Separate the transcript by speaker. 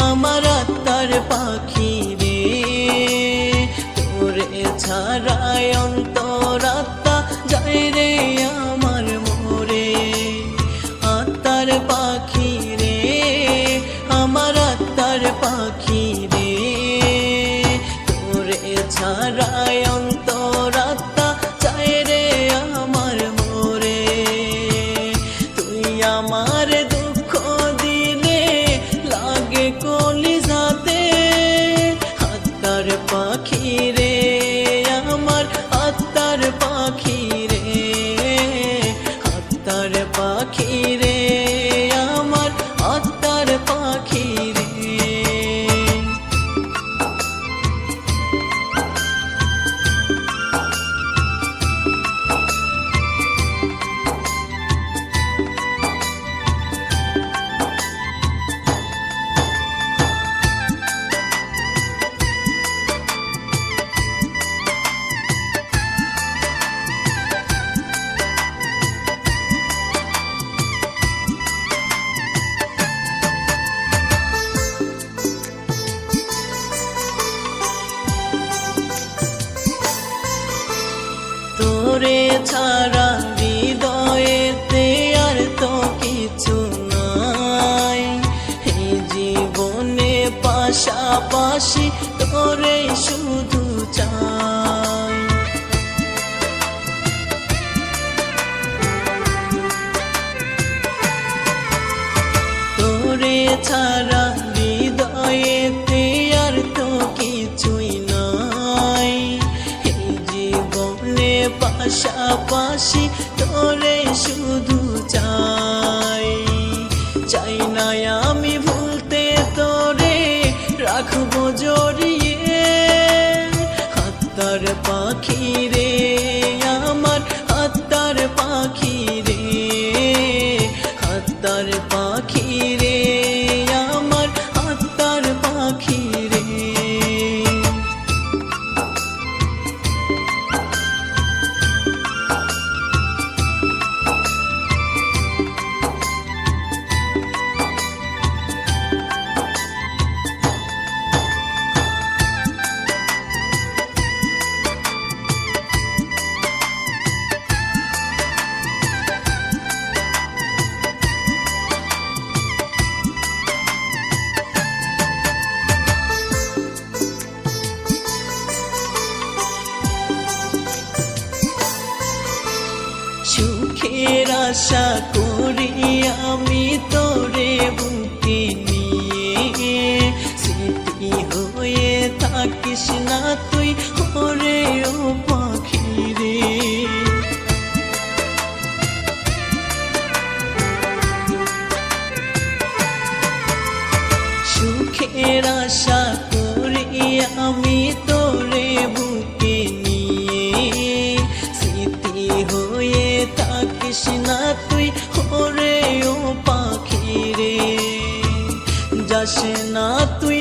Speaker 1: আমার আত্মার পাখি রে, তোরে ছাড়াই অন্তরাত্মা যায় রে আমার মোরে। আত্মার পাখি রে, আমার আত্মার পাখি রে, তোরে ছাড়াই অন্তরাত্মা যায় রে আমার মোরে। তুই আমার দুঃখ দিলে লাগে কলিজাতে, আত্মার পাখি রে আমার আত্মার পাখি রে, আত্মার পাখি রে আমার আত্মার পাখি রে। তোরে ছাড়া হৃদয়েতে আর তো কিছু নাই, এই জীবনে পাশাপাশি তোরে শুধু চাই। তোরে ছাড়া হৃদয়েতে আর তো কিছুই নাই, এই জীবনে পাশাপাশি তোরে শুধু চাই। চাই না আমি ভুলতে তোরে রাখবো জড়িয়ে, আত্মার পাখি রে আমার আত্মার পাখি রে, আত্মার পাখি রে আমার আত্মার পাখি রে। সুখের আশা করি আমি তোরে বুকে নিয়ে, স্মৃতি হয়ে থাকিস না তুই ওরে ও পাখি রে। সুখের আশা করি আমি তোরে বুকে নিয়ে, স্মৃতি হয়ে থাকিস না তুই ওরে ও পাখি রে। যাস না তুই